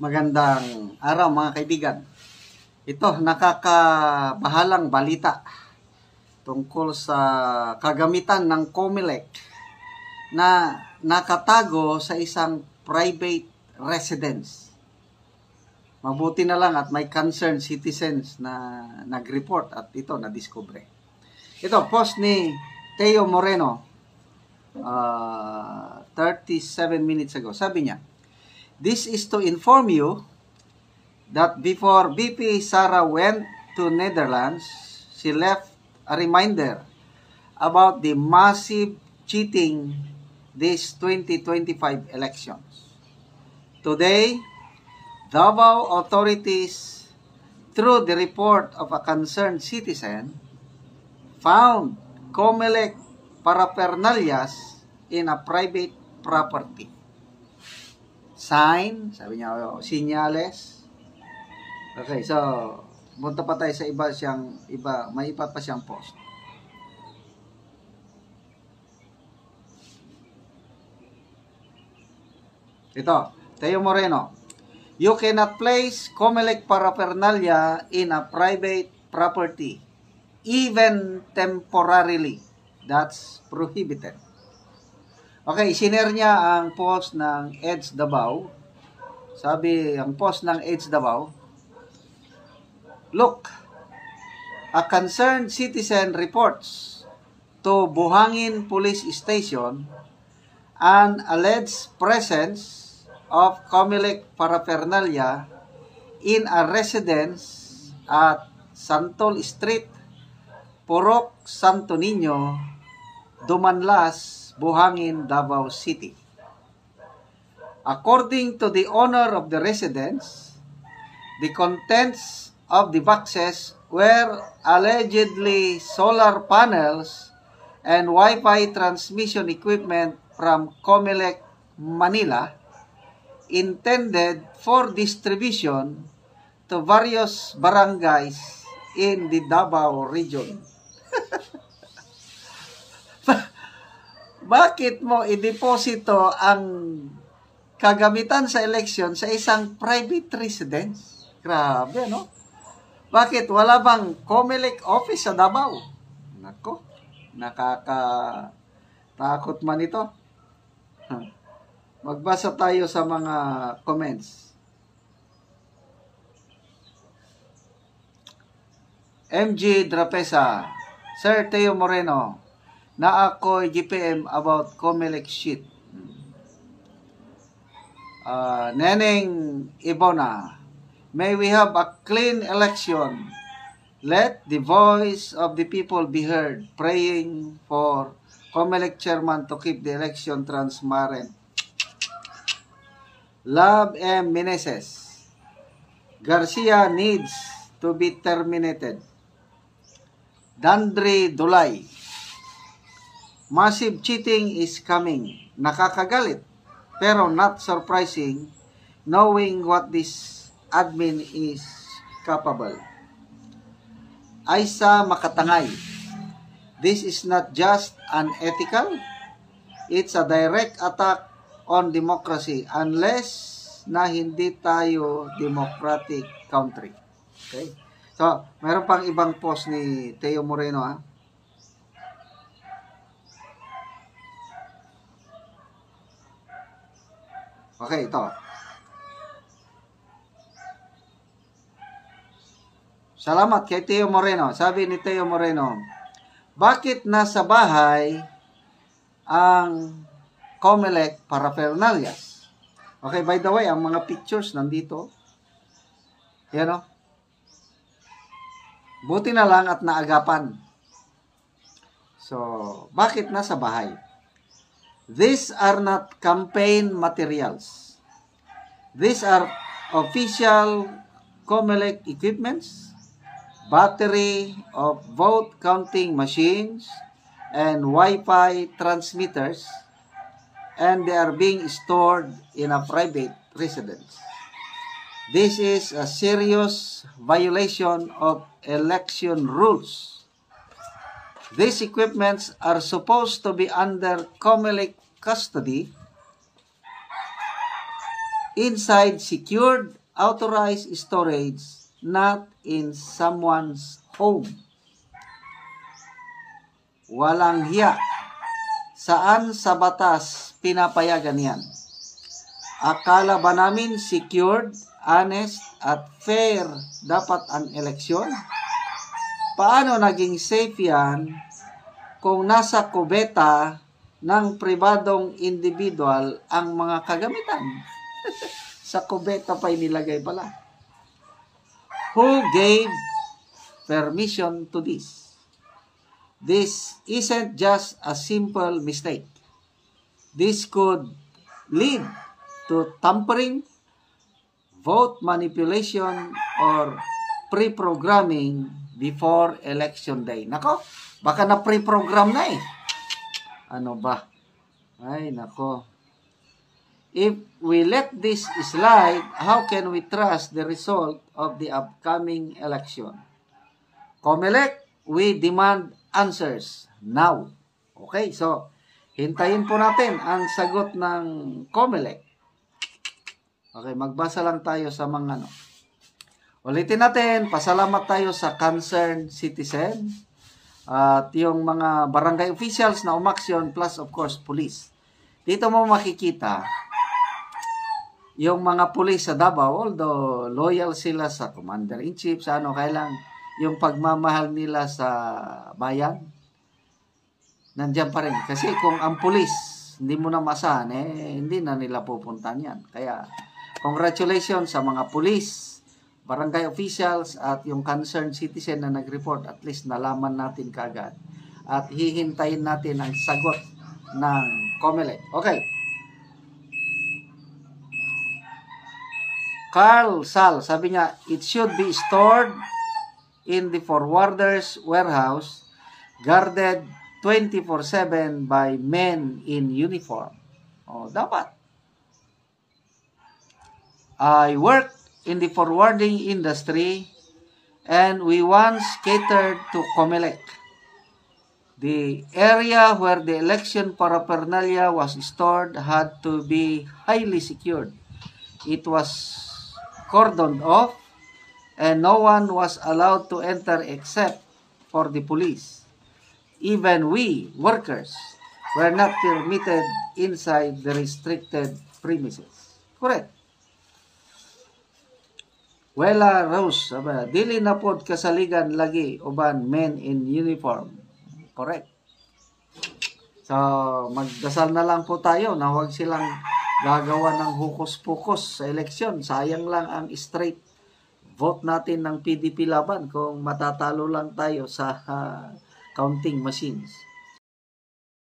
Magandang araw mga kaibigan. Ito, nakakabahalang balita tungkol sa kagamitan ng COMELEC na nakatago sa isang private residence. Mabuti na lang at may concerned citizens na nag-report at ito na-discover. Ito, post ni Teo Moreno 37 minutes ago. Sabi niya, "This is to inform you that before VP Sara went to Netherlands, she left a reminder about the massive cheating this 2025 elections. Today, Davao authorities, through the report of a concerned citizen, found COMELEC paraphernalias in a private property. Sign, sabi niya, sinyales." Okay, so, punta pa tayo sa may iba pa siyang post. Ito, Teo Moreno, "You cannot place COMELEC paraphernalia in a private property, even temporarily. That's prohibited." Okay, sinare niya ang post ng EDSA Davao. Sabi, ang post ng EDSA Davao, "Look, a concerned citizen reports to Buhangin Police Station an alleged presence of COMELEC paraphernalia in a residence at Santol Street, Purok Santo Niño, Dumanlas, Buhangin, Davao City. According to the owner of the residence, the contents of the boxes were allegedly solar panels and Wi-Fi transmission equipment from COMELEC Manila, intended for distribution to various barangays in the Davao region." Bakit mo i-deposito ang kagamitan sa election sa isang private residence? Grabe, no? Bakit? Wala bang COMELEC office sa Davao? Nako, nakakatakot man ito. Magbasa tayo sa mga comments. MG Drapesa, "Sir Teo Moreno, na ako'y GPM about COMELEC shit." Neneng Ibona, "May we have a clean election. Let the voice of the people be heard. Praying for COMELEC chairman to keep the election transparent." Love M. Meneses, "Garcia needs to be terminated." Dandre Dulay, "Massive cheating is coming. Nakakagalit, pero not surprising knowing what this admin is capable." Aisa Makatangay, "This is not just unethical, it's a direct attack on democracy unless na hindi tayo democratic country." Okay? So, mayroon pang ibang post ni Teo Moreno, ha? Okay, ito. Salamat kay Teo Moreno. Sabi ni Teo Moreno, "Bakit nasa bahay ang COMELEC paraphernalias?" Okay, by the way, ang mga pictures nandito. Yan, o. Buti na lang at naagapan. So, bakit nasa bahay? "These are not campaign materials. These are official COMELEC equipments, battery of vote counting machines, and Wi-Fi transmitters, and they are being stored in a private residence. This is a serious violation of election rules. These equipments are supposed to be under COMELEC custody inside secured, authorized storage, not in someone's home. Walang hiya. Saan sa batas pinapayagan yan? Akala ba namin secured, honest, at fair dapat ang eleksyon? Paano naging safe yan kung nasa kubeta ng pribadong individual ang mga kagamitan? Sa kubeta pa inilagay pala. Who gave permission to this? This isn't just a simple mistake. This could lead to tampering, vote manipulation, or pre-programming before election day. Nako, baka na pre-program na eh. Ano ba? Ay, nako. If we let this slide, how can we trust the result of the upcoming election? COMELEC, we demand answers now. Okay, so hintayin po natin ang sagot ng COMELEC. Okay, magbasa lang tayo sa mga ano. Ulitin natin, pasalamat tayo sa concerned citizen at yung mga barangay officials na umaksyon plus of course police. Dito mo makikita yung mga police sa Davao, although loyal sila sa commander-in-chief, sa ano, kailang yung pagmamahal nila sa bayan, nandiyan pa rin. Kasi kung ang police, hindi mo na masahan, hindi na nila pupuntahan yan. Kaya, congratulations sa mga police, barangay officials, at yung concerned citizen na nag-report. At least nalaman natin kaagad. At hihintayin natin ang sagot ng COMELEC. Okay. Carl Sal, sabi niya, it should be stored in the forwarder's warehouse, guarded 24/7 by men in uniform. Oh, dapat. I worked in the forwarding industry and we once catered to COMELEC. The area where the election paraphernalia was stored had to be highly secured. It was cordoned off and no one was allowed to enter except for the police. Even we, workers, were not permitted inside the restricted premises. Correct. Wela Rose, dili na pod kasaligan lagi uban men in uniform. Correct. So, magdasal na lang po tayo na huwag silang gagawa ng hukus-pukus sa eleksyon. Sayang lang ang straight vote natin ng PDP laban kung matatalo lang tayo sa counting machines.